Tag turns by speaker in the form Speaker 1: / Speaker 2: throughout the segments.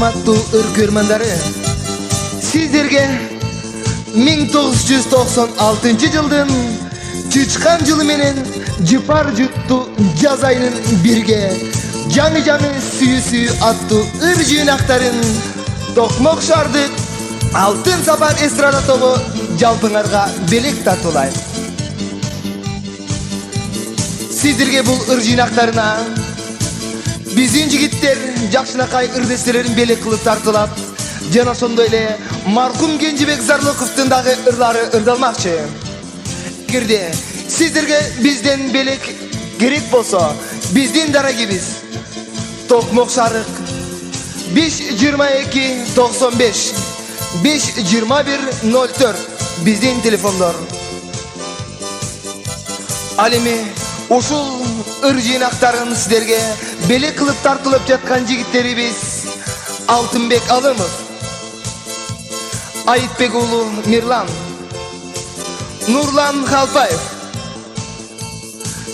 Speaker 1: урматтуу көрөрмандары, сиздерге 1996-жылдын чычкан жылы менен жыпар жутту жаз айынын бирге жаңы сүйүү аттуу ыр жыйнактарын Токмок шаардык Алтын Сапар эстрада тобу жалпыңарга белек тартуулайт. Сиздерге бул ыр жыйнактарына биздин жигиттер жакшынакай ырдестелерин белек кылып тартуулап, жана ошондой эле маркум Кенжебек Зарлыковдун дагы ырлары ырдалмакчы. Эгерде сиздерге бизден белек керек болсо, биздин дарагибиз Токмок шарык 522-95 521-04 биздин телефондор. Ал эми ушул ыр жыйнактарын сиздерге белек кылып тартылып жаткан жигиттерибиз Алтынбек Алымов, Айтбек уулу Мирлан, Нурлан Халпаев,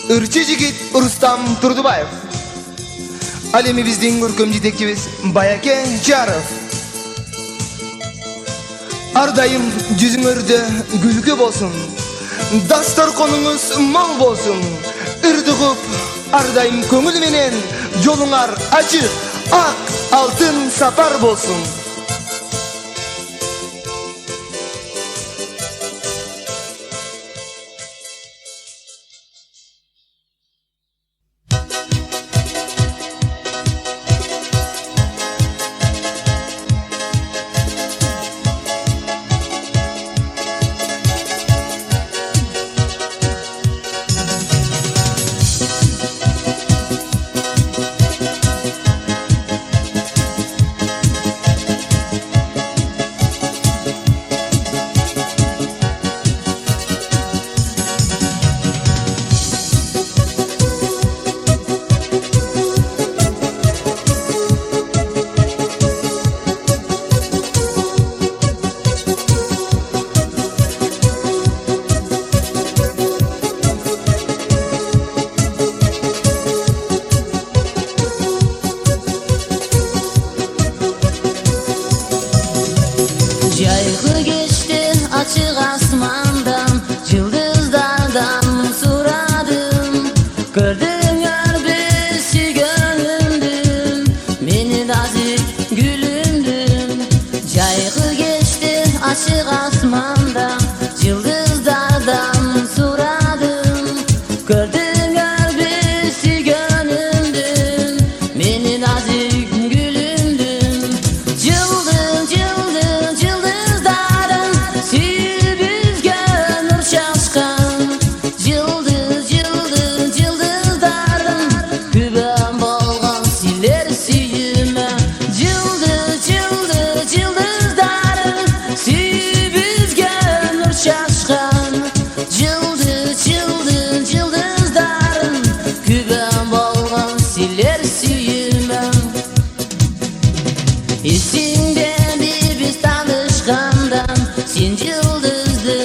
Speaker 1: ырчы жигит Рустам Турдубаев. Ал эми биздин көркөм жетекчибиз Баяке Жаров. Ар дайым жүзүңөрдө күлкү болсун, дасторконуңуз мол болсун. Ырды куп ар дайым көңүл менен жолуңар ачык, ак алтын сапар болсун.
Speaker 2: Жайгы кечти ачык асмандан, жылдыздардан сурадым. Көрдүңөрбү сүйгөнүмдү, мени назик гүлүмдү. Жайгы кечти ачык асмандан, жылдыздардан сурадым. Көрдүңөрбү сүйгөнүмдү, мени назик гүлүмдү. Esingdendi biz tanışkandan, sen yıldızdı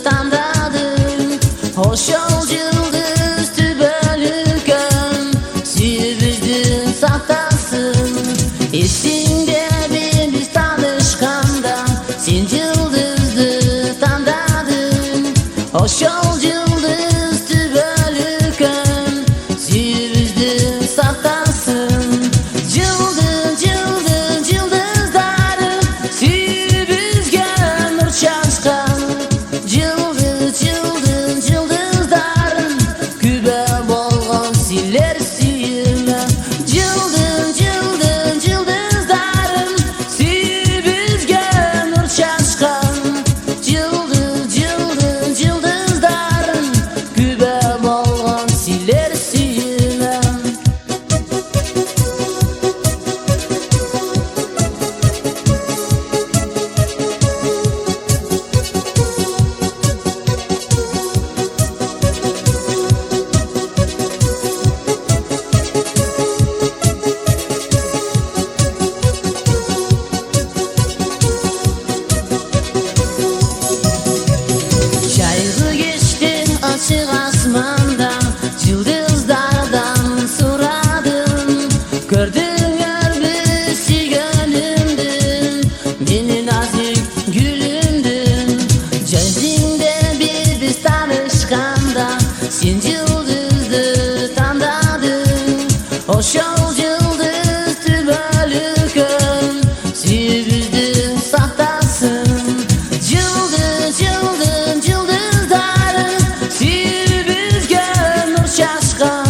Speaker 2: tanıdın. Ошол yıldız tübölükön, sүйүбүздүн сактасын. Esingdendi biz tanışkandan, sen yıldızdı tanıdın. Ошол yıldız tübölükön, sүйүбүздүn сактасын. Yıldız nazik gülümdün. Gözünde bir biz tanışkanda sen yıldızdı tanıdın. Hoş ol yıldız tübölükön, süyüp üzdün saktasın. Yıldız yıldız yıldızların süyüp üzgün nur şaşkan.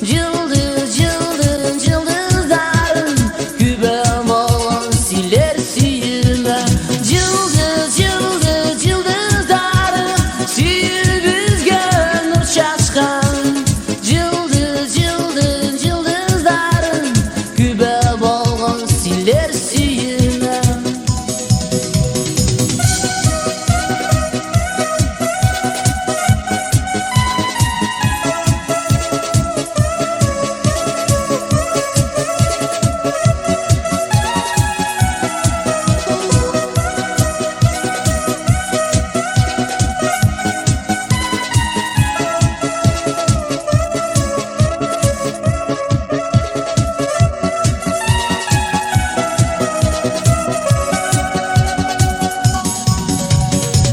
Speaker 2: Yıldız yıldız yıldızların kübem olan siler süyüme. Yıldız yıldız yıldızların süyüp üzgün nur şaşkan. Yıldız yıldız yıldızların kübem olan siler süyüme.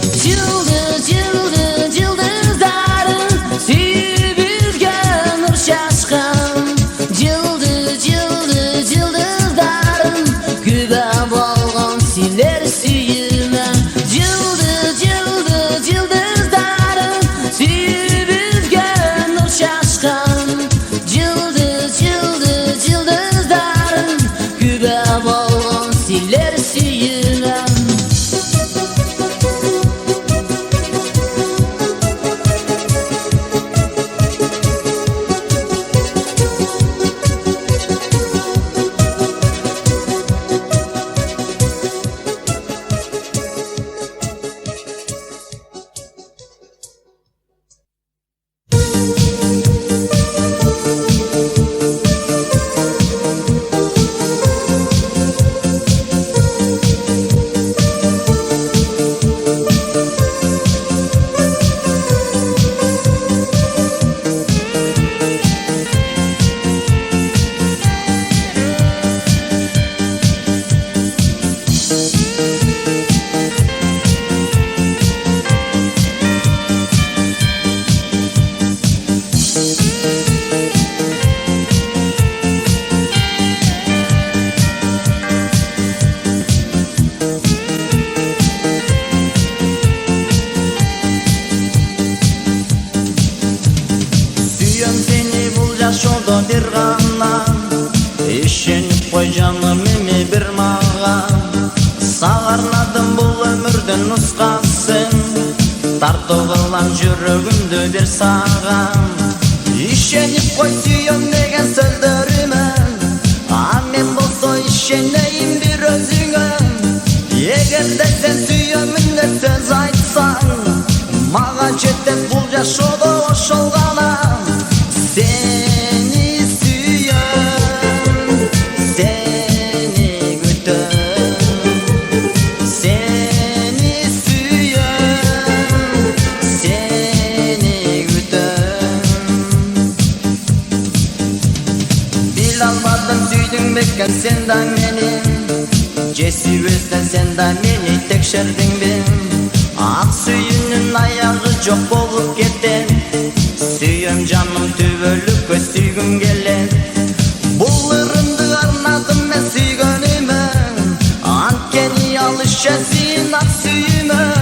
Speaker 2: Yıldız yıldız yıldızların süyüp üzgün nur şaşkan. Yıldız yıldız yıldızların kübem olan siler süyüme. Yıldız yıldız yıldızların süyüp üzgün nur şaşkan. Yıldız yıldız yıldızların kübem olan siler süyüme. Süyüm seni bul yaşolda bir gana. İşenip koy canım emi bir mağa. Sağarladım bu ömürden nuskasın. Tartıgılan жүрөгümdü bir sağa. İşenip koy süyüm degen sözlerime. Amen bolsa işeneyim bir özüңe. Eger de sen süyümünde söz aytsan, mağa жетет bul yaşoda oşol gana. Seni süyüm, seni gütüm. Seni süyüm, seni gütüm. Bil almadın süydün bekken sen da meni. Cesi özden sen da meni tekşerdin bin. Ak süyünün ayağı çok bolup geten. Süyüm canım tübölük göz süygüm gelen. Bullarımdı arnadım ben süygönüme. Ankeni alışasın ak süyüme.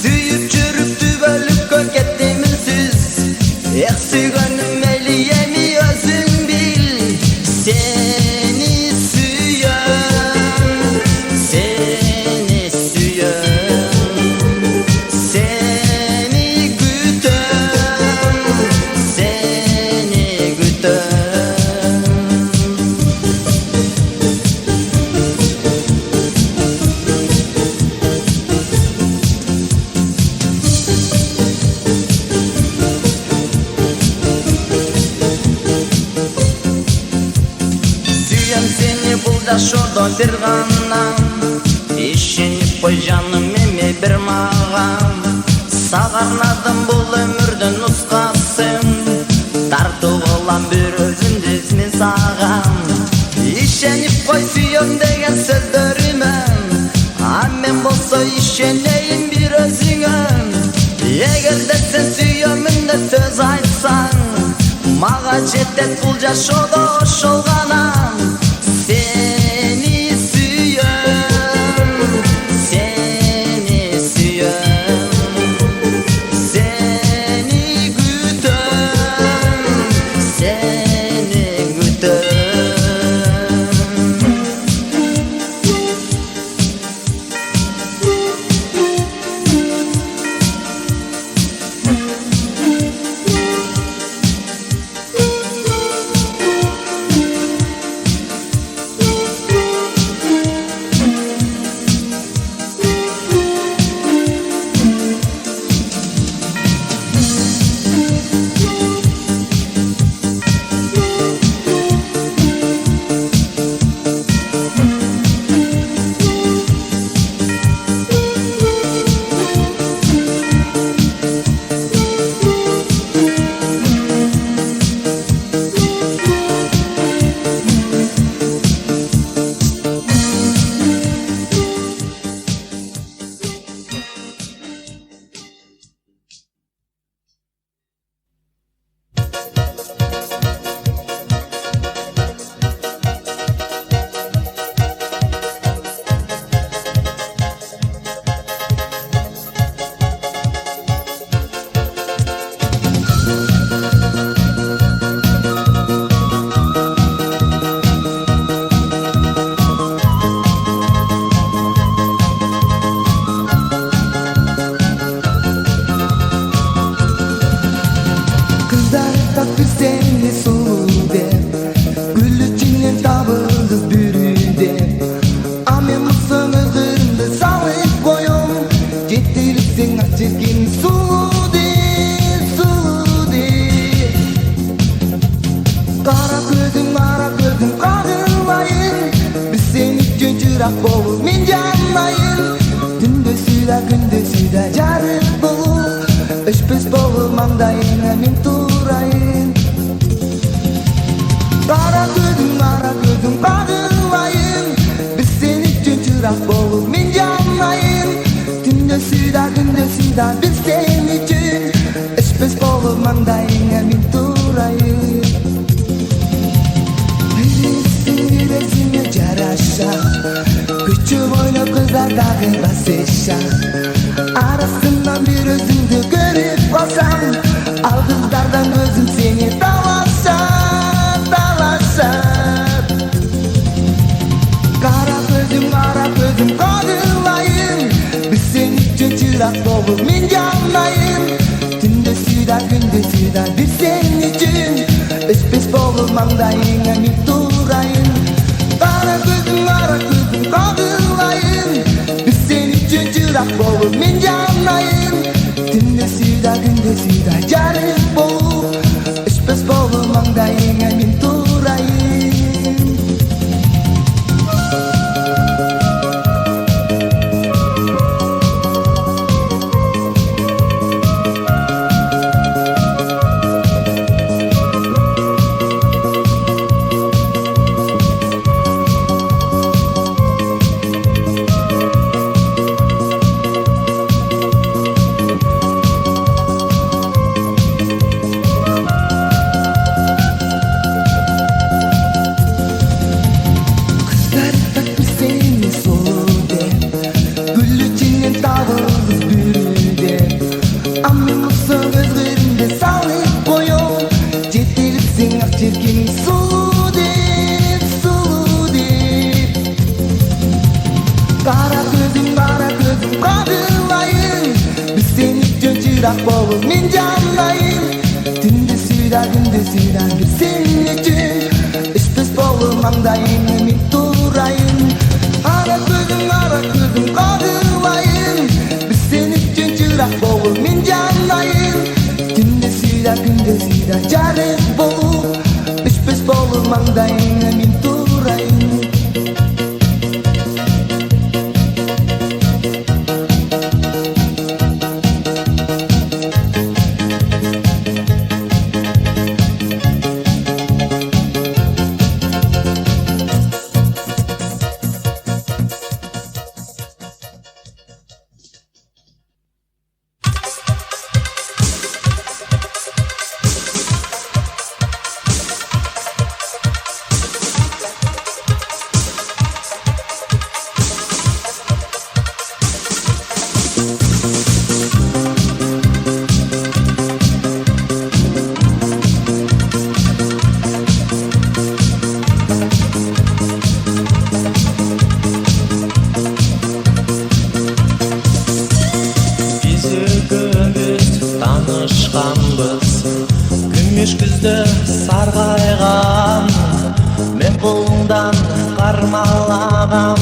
Speaker 2: Süyüp çürüp tübölük gök ettiminsiz. Süygönüm eliyemi özün bil. Seni süyüm, seni süyüm. Seni gütüm, seni gütüm. Süyüm seni bul da şurada bir gana. İşenip koy canım emi bir mağa. Sağarladım bu ömürden nuskasın. Tartıgılan bir özündüz mi sağa. İşenip koy süyüm degen sözlerime. Жайым болса ишенейін бір өзіңе. Егерде сен сүйемін деп сөз айтсаң, мага жетет бұл жашоодо ошол гана. Сени сүйем, сени сүйем, сени күтөм, сени күтөм. жашканбыз күмүш күздө саргайган мен колуңдан кармалагам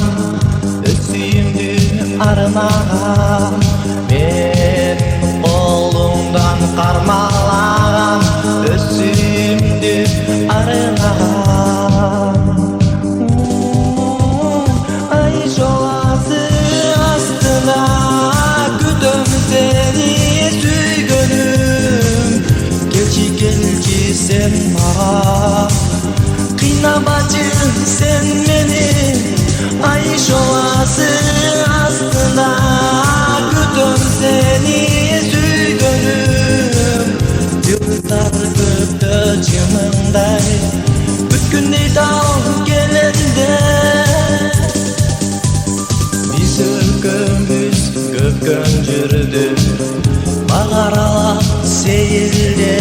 Speaker 2: өз сүйүмдү арнагам мен колуңдан кармалагам өз сүйүмдү арнагам ай жоласы астына күтөм сени сүйгөнүм келчи сен мага кыйнабачы сен мени ай жоласы астына күтөм сени сүйгөнүм жылдар көктө чымыңдай бүткүндөй тал келенде биз экөөбүз көпкөн жүрдү багаралап сейилде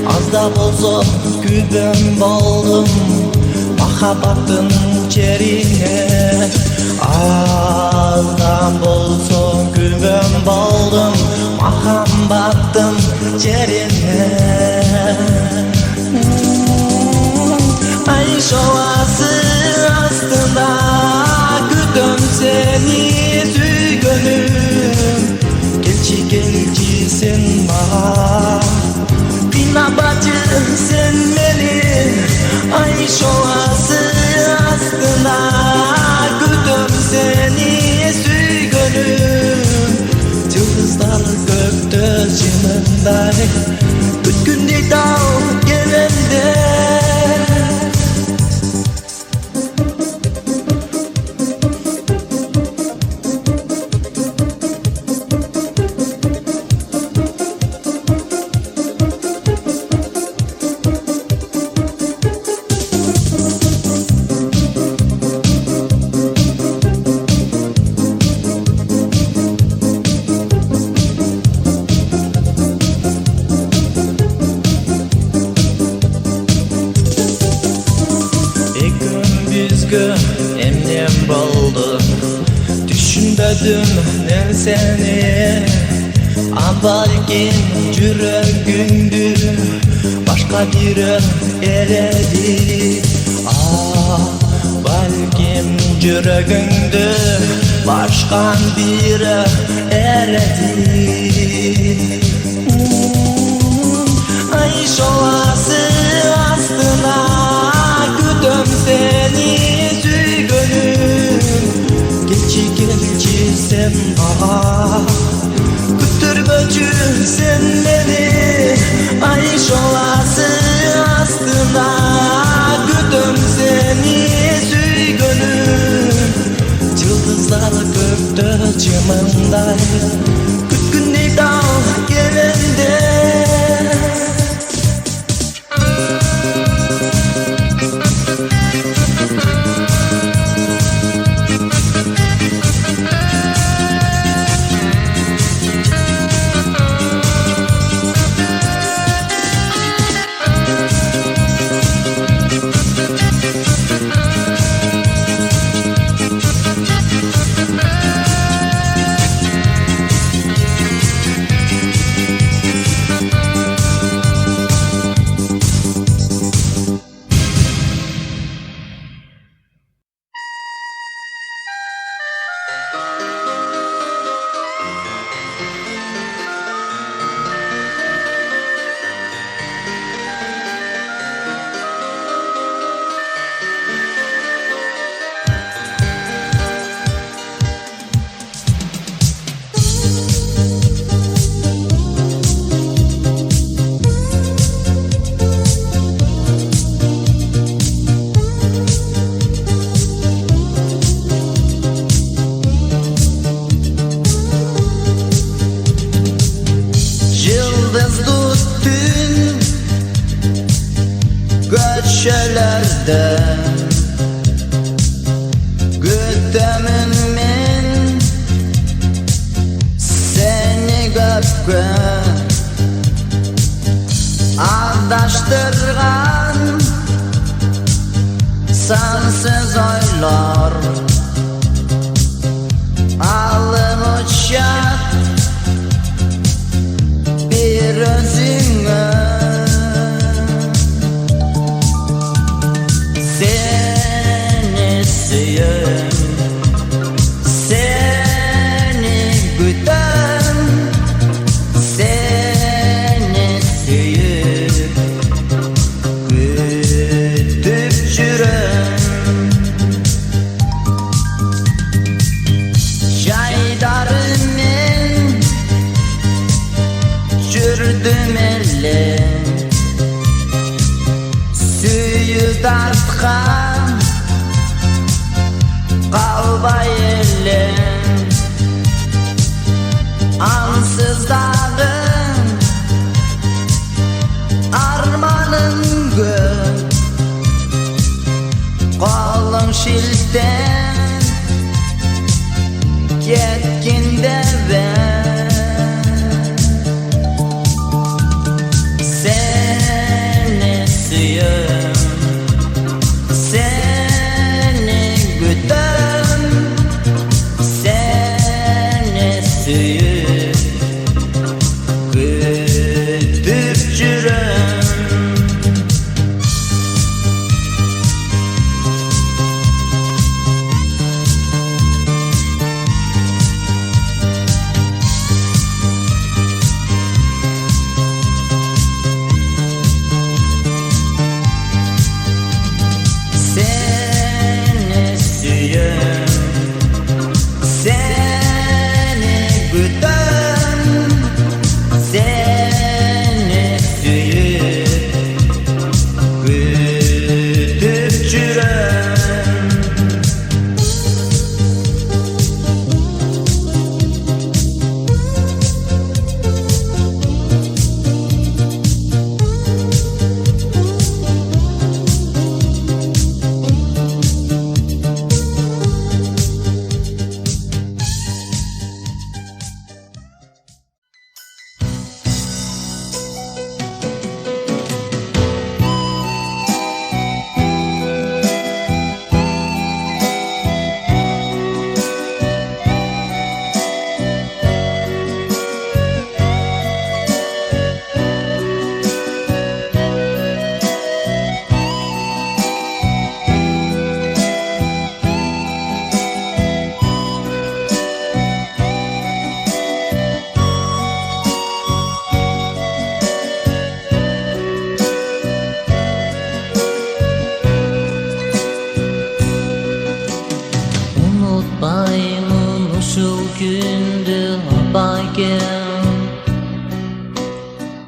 Speaker 2: аз да болсо күбөм болдум махаббаттын черине аз да болсо күбөм болдум махаббаттын черине ай жоласы астында күтөм сени сүйгөнүм келчи сен мага кыйнабачы сен мени ай жоласы астына күтөм сени сүйгөнүм жылдыздар көктө жымындай бүткүндөй тал келенде эмнем болду түшүнбөдүм мен сени а балким жүрөгүңдү башка бирөө эледи балким жүрөгүңдү башка бирөө эледи ай жоласы астына күтөм сени келчи сен мага күттүрбөчү сен мени ай жоласы астына күтөм сени сүйгөнүм жылдыздар көктө чымындай күткүндөй тал келенде köşelerde gütemin men seni gökbe adaştırgan sensiz oylar alım uçak bir чыккан калбай эле ансыз дагы арманым көп колуң шилтен кеткенде сени сүйөм сени күтөм сени сүйүп күтүп жүрөм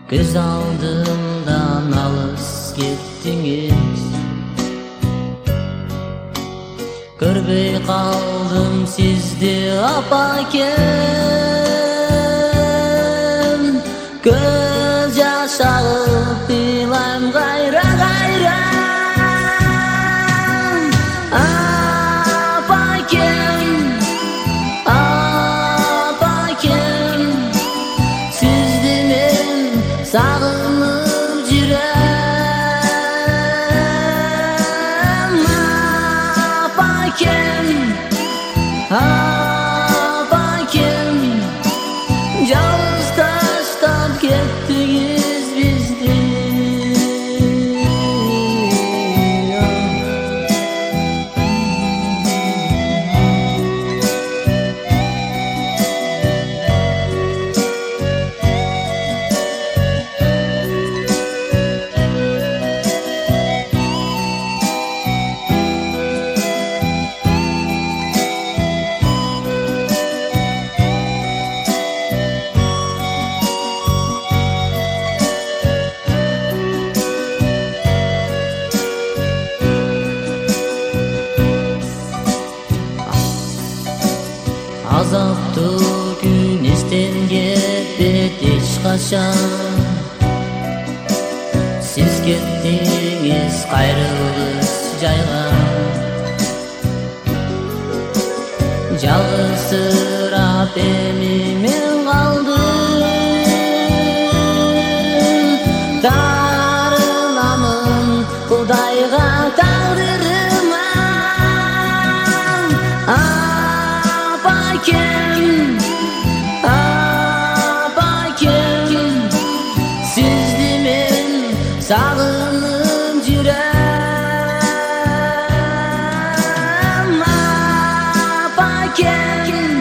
Speaker 2: Göz aldığımdan alыс gittiniz Görmey kaldım sizdi apakem Göz yaş alıp bilen gayra gayra Apakem Apakem Sizdi men sağınıp jirem Apakem Apakem Yalnız taştan kettiniz bizdi Azaptı gün esten gitmedi hiç kaçan Siz gittiniz gayrılız jayga Жалғызсырап мен қалдым Дарынамын Құдайға тағдырыма Апакем Апакем Сізді мен сағынып жүрем Апакем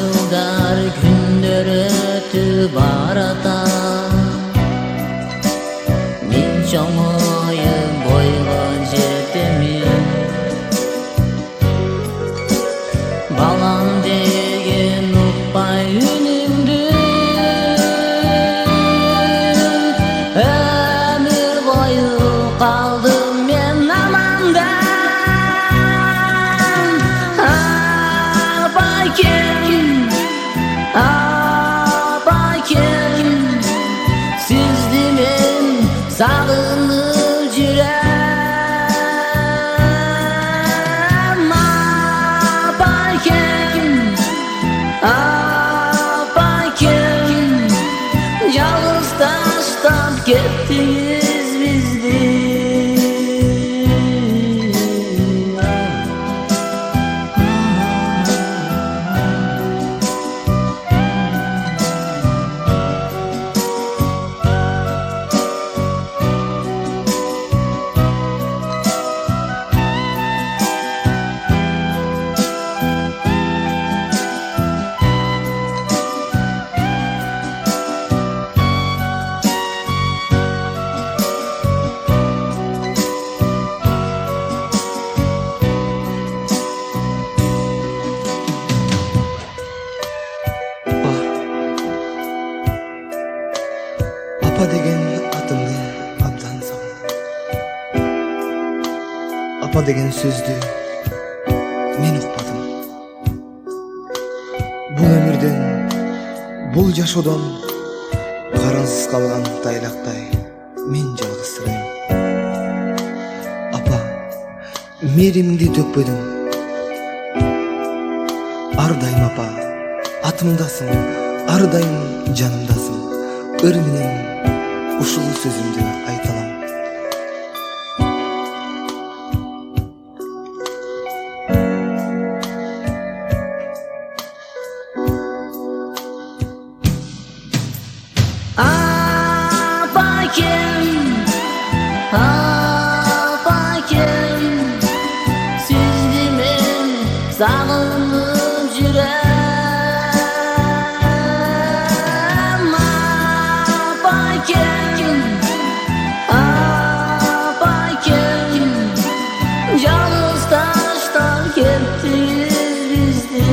Speaker 2: жылдар күндөр өтүп барата мен чоңоюп бойго жетемин балам деген укпай үнүңдү өмүр бою калдым мен амандан апайкем сизди мен сагынып жүрөм апайкем жалгыз таштап кеттиңиз бизди
Speaker 1: Апа деген атымды абдан сагындым. Апа деген сөздү мен укпадым. Бул өмүрдөн, бул жашоодон карансыз калган тайлактай мен жалгызсырайм. Апа, мээримиңди төкпөдүң. Ар дайым апа, атымдасың, ар дайым жанымдасың. Ыр менен ушул сөзүмдү айталам.
Speaker 2: Апайкем сизди мен сагынып жүрөм апайкем жалгыз таштап кеттиңиз бизди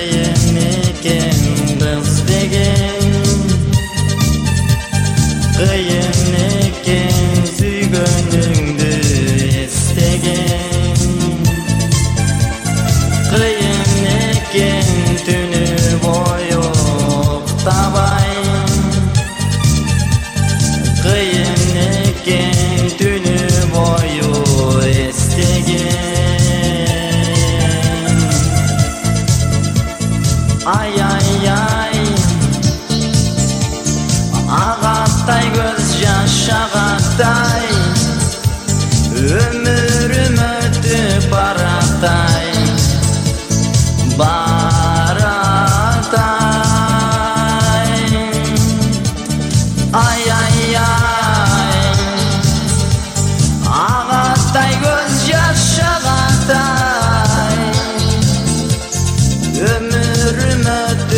Speaker 2: Kıyın eкен kız degen Kıyın eken süygönüңdü estegen Kıyın eken tünü boyu tabay Kıyın eken tünü boyu estegen Ay ay ay Ağattay göz yaş ağattay Ömürüm ötüp baratay Baratay Ay ay ay Ağattay göz yaş ağattay Ömürüm ötüp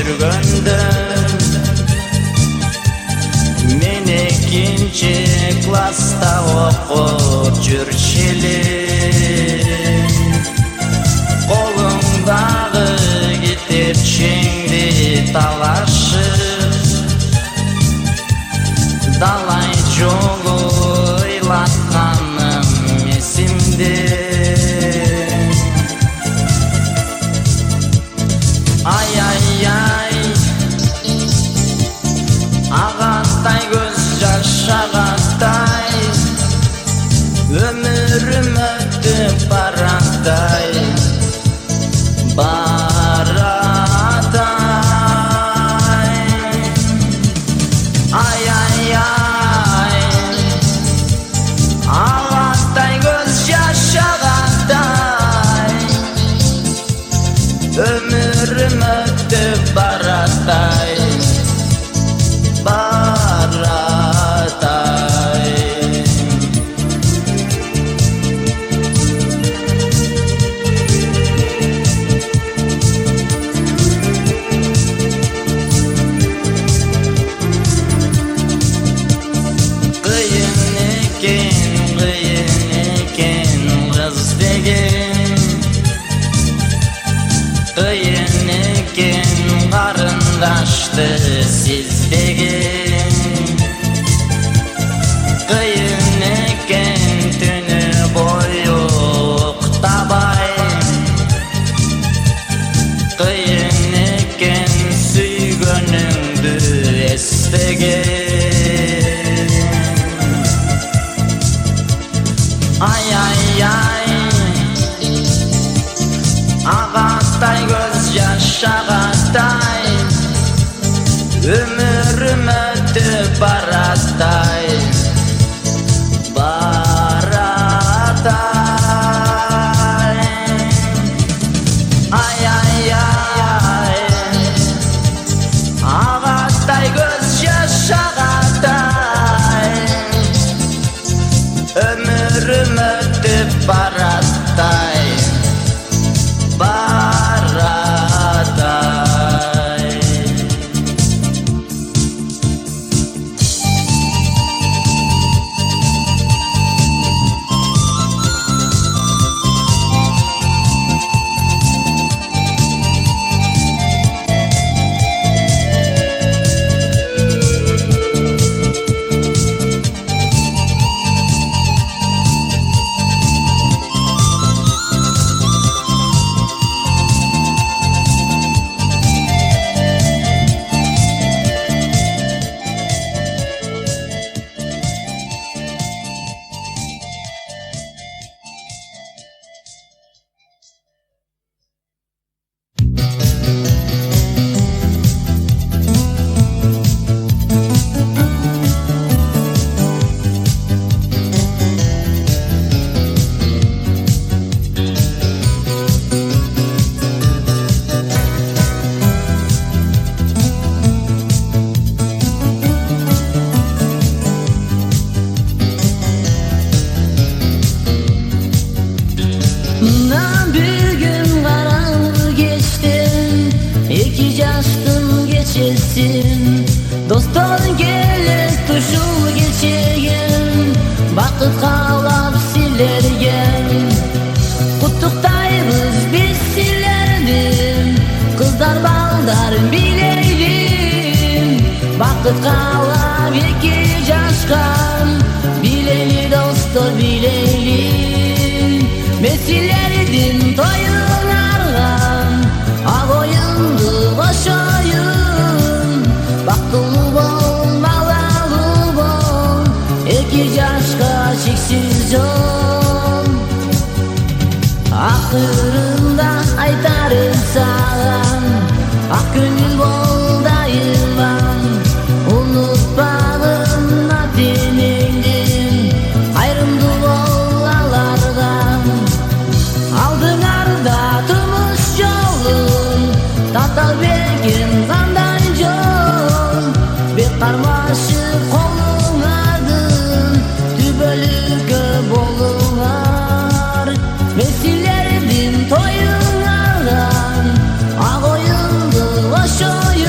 Speaker 2: жүргөндө мен экинчи класста окуп жүрчү элем колуңдагы китепчеңди талашып далай жолу ыйлатканым эсимде ай агаттай көз жаш агаттай өмүрүм өтүп бараттай ай агаттай көз жаш агаттай өмүрүм өтүп бараттай Кыйын экен карындашты сезбеген Кыйын экен түнү бою уктабай Кыйын экен сүйгөнүңдү эстеген ай агаттай көз жаш агаттай өмүрүм өтүп бараттай ай агаттай көз жаш агаттай өмүрүм өтүп бараттай Doston kelip tuşul geçeyim Bakıt kalap silergen Kutuktayız biz silerdim Kızlar baldar bileylim Bakıt kalap iki yaşkan Bileyli dostor bileylim Mesilerdim toyunlardan Ağ oyundu boş oyun Baktulu bol, malalı bol İki yaşka çeksiz yol Akırında aytarım sağlam Ak gönül bol dayılan Unutmağım natinindin Ayrımdı bol alardan Aldınarda turmuş yolun Tatal begin kandan yol Bir karmaşı kolunadın Tübölükü bolunar Vesilerdin toyunlardan Ağ oyundu boş oyun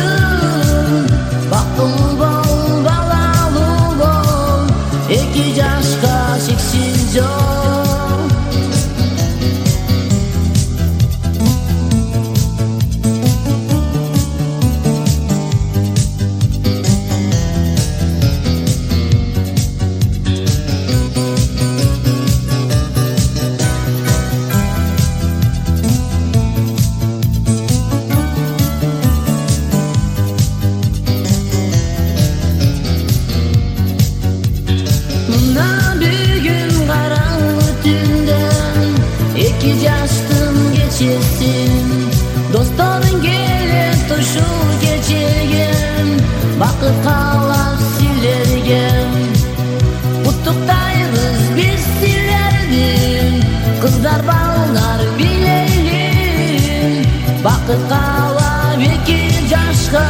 Speaker 2: бакытка алам эки жашка,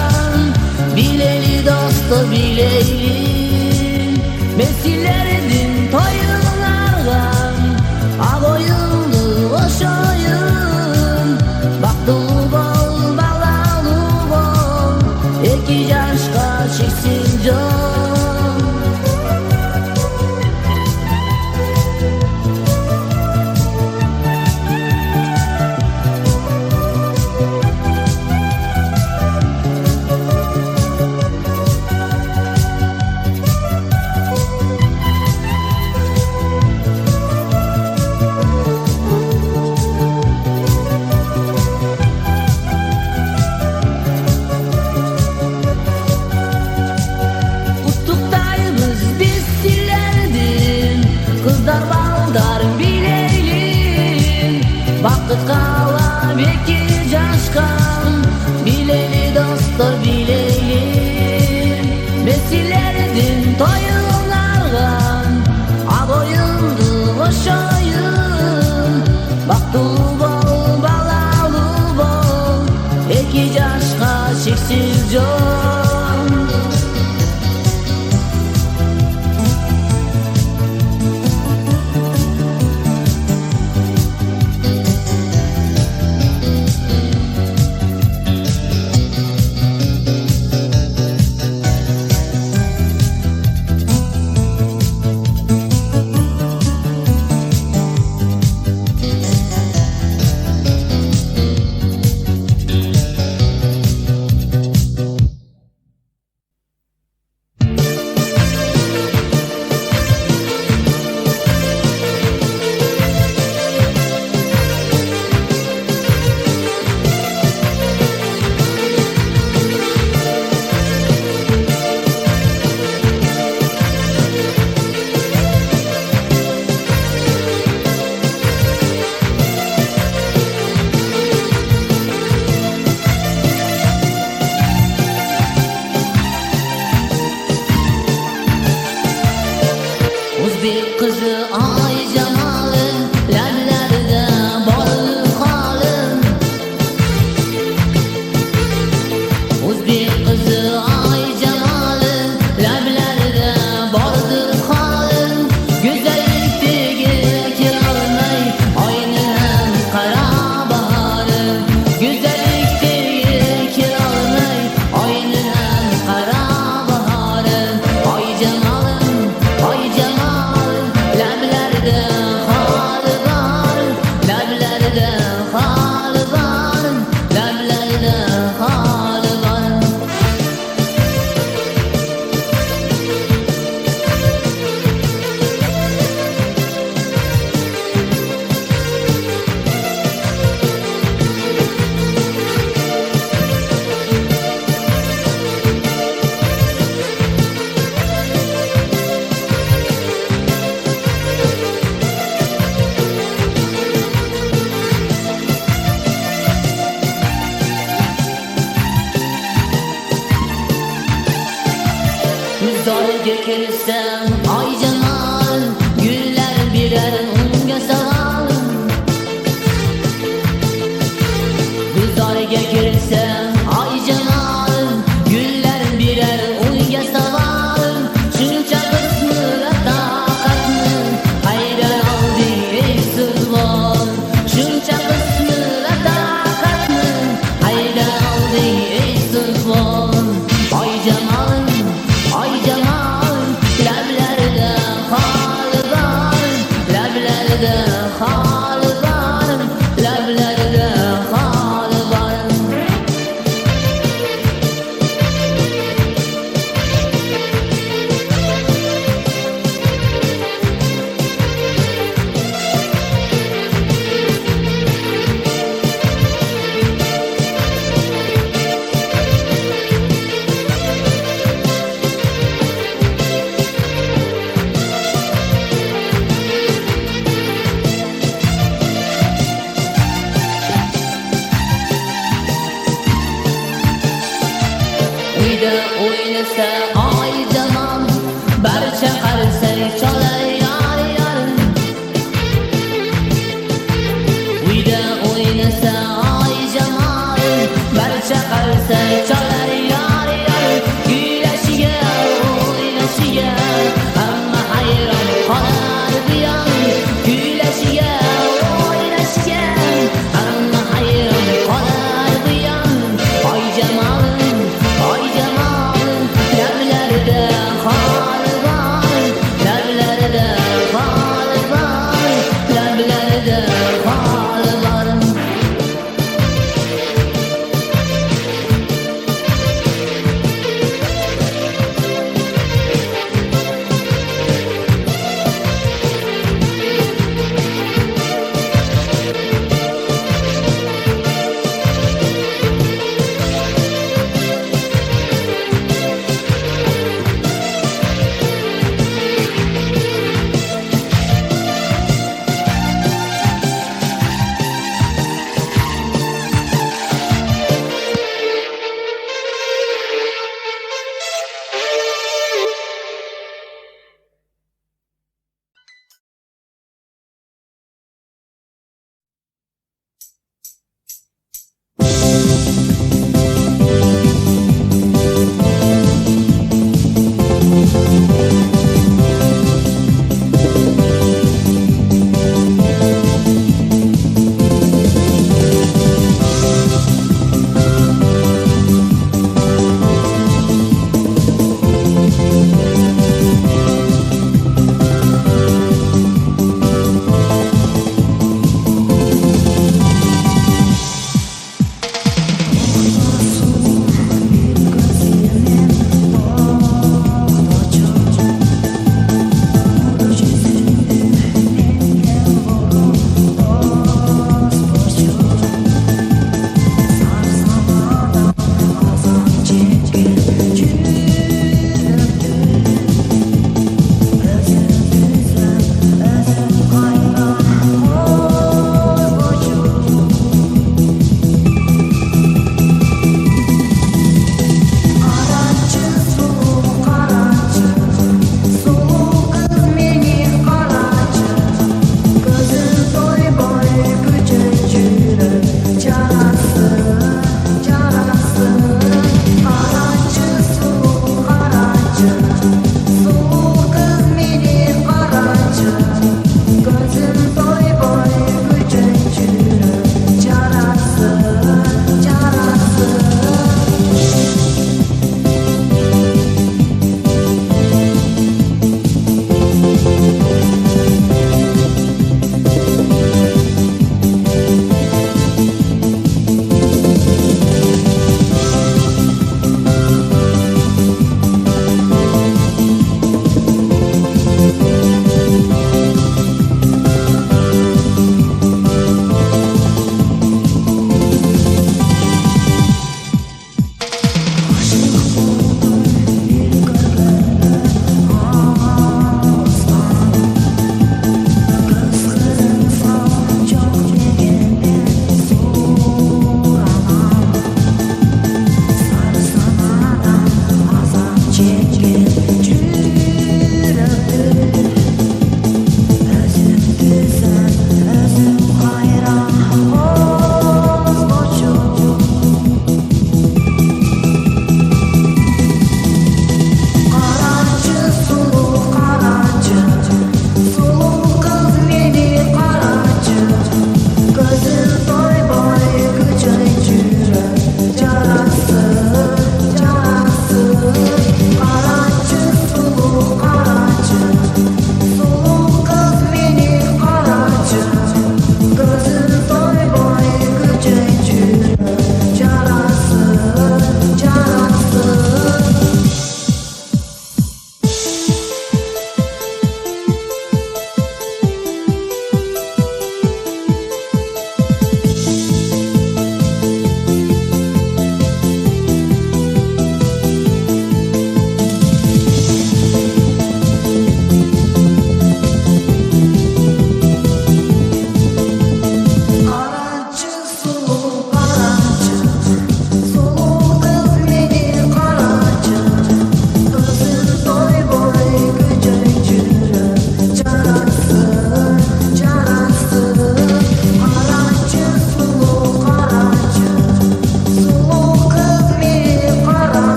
Speaker 2: билели достор билели, месилердин тоюн арган, ал оюнду ошоюн, бактылуу бол, балалуу бол, эки жашка чексиз жол. Бакытка алам эки жашка, билели достор билели, месилердин тоюн арган, ал оюнду ошоюн, бактылуу бол, балалуу бол, эки жашка чексиз жол. Tek çalar yar yar güleşiye oynasıya Ama hayran kanar bir an güleşiye oynasıya Ama hayran kanar bir an Ay cemalın Leblerde hal var Leblerde hal var Leblerde hal var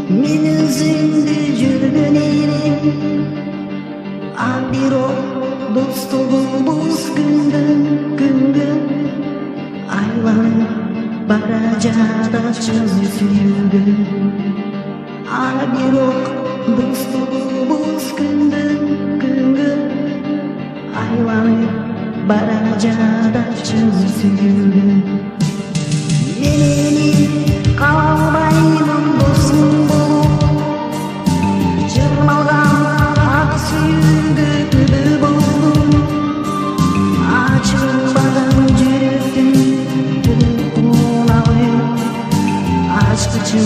Speaker 3: мен өзіңді жүрген елем. Бирок достугубуз күнгө айланып бара жатачы сүйүүгө. Бирок достугубуз күнгө айланып бара жатачы сүйүүгө. Мен калбаймын досуң болуп, жырмалган ак сүйүүгө күбө болдум. Ачылбаган жүрөктүн кулпун алып, ачкычы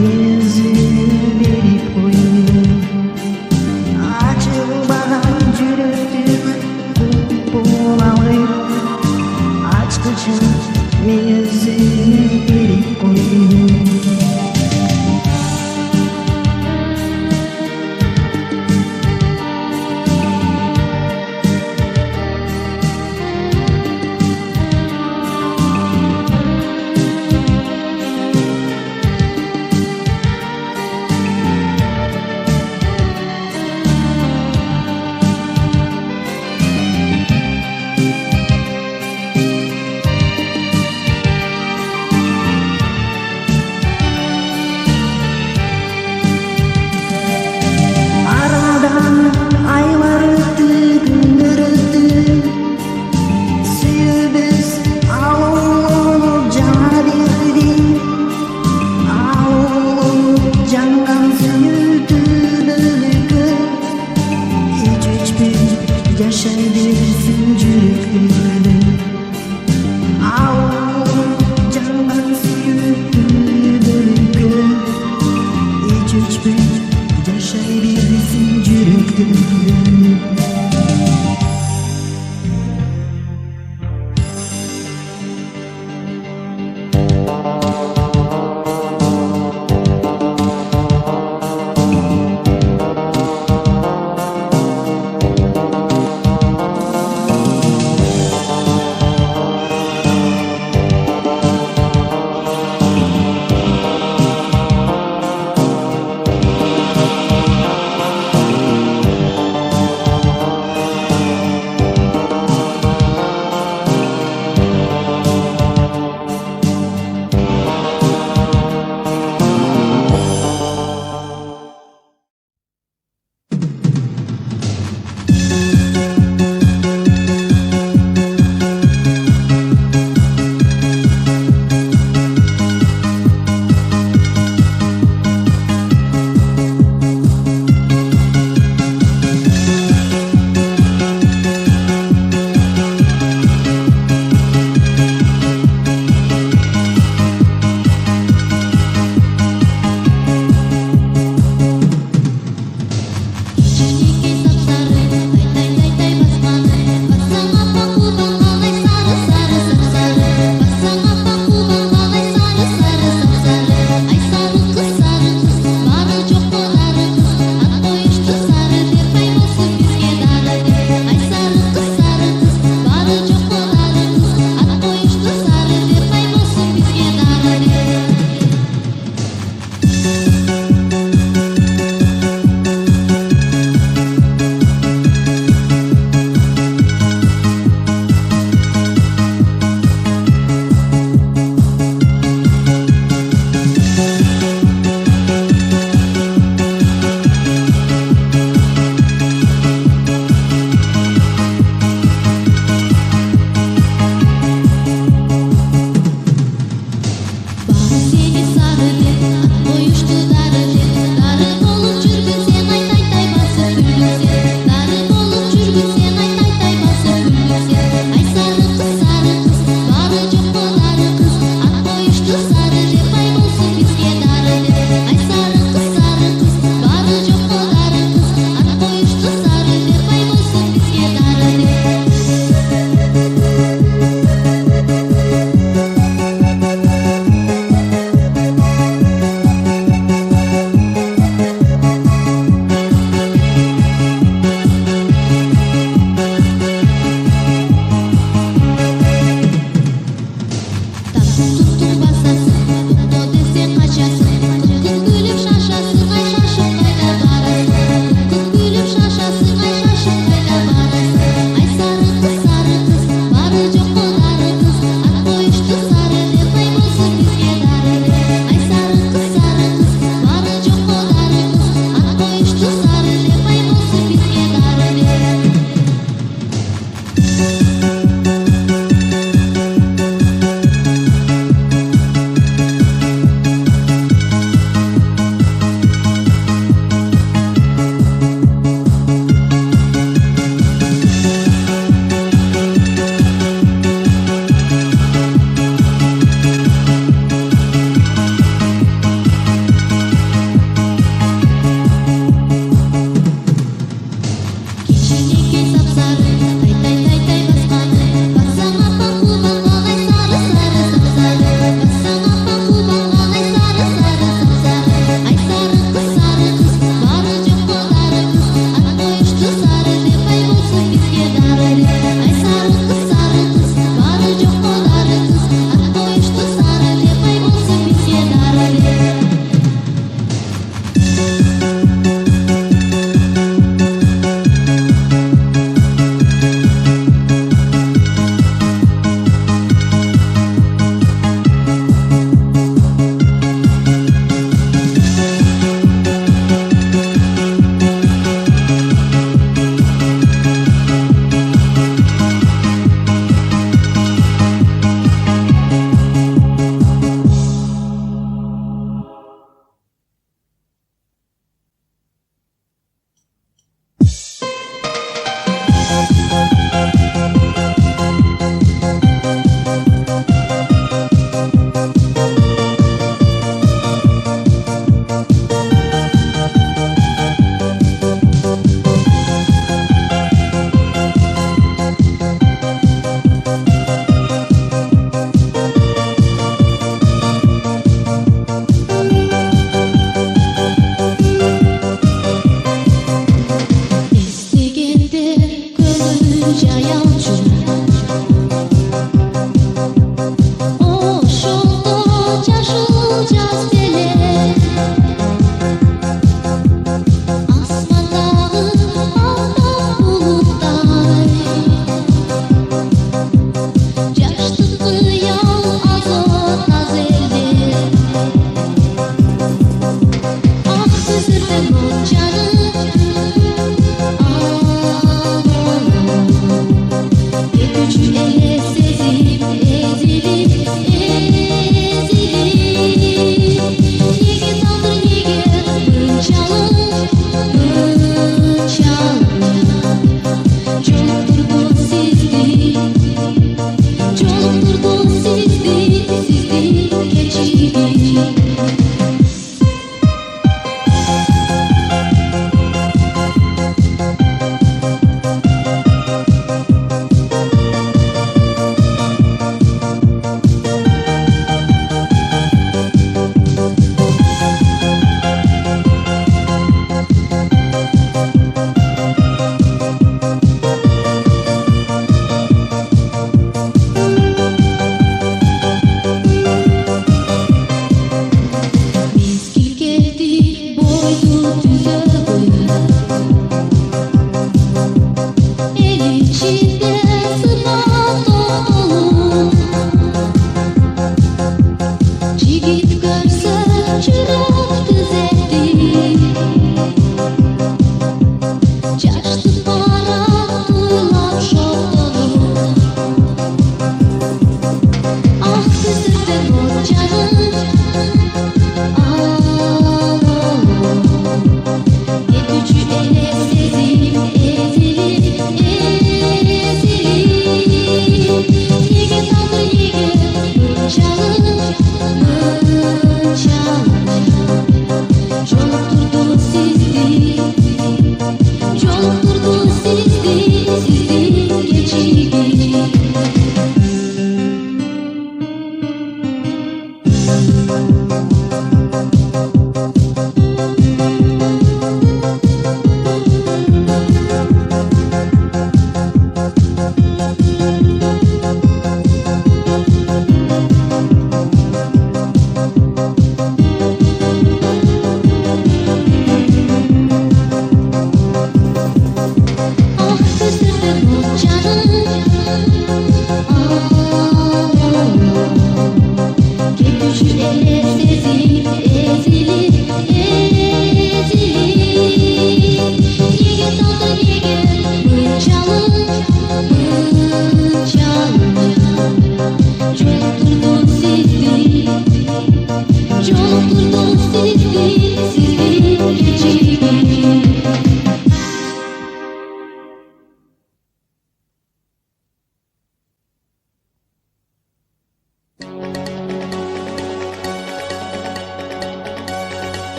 Speaker 3: мен өзүңө берип койдум. Ачылбаган жүрөктүн кулпун алып, ачкычы мен өзүңө берип койдум. Yaşay bilsin yürüktüm.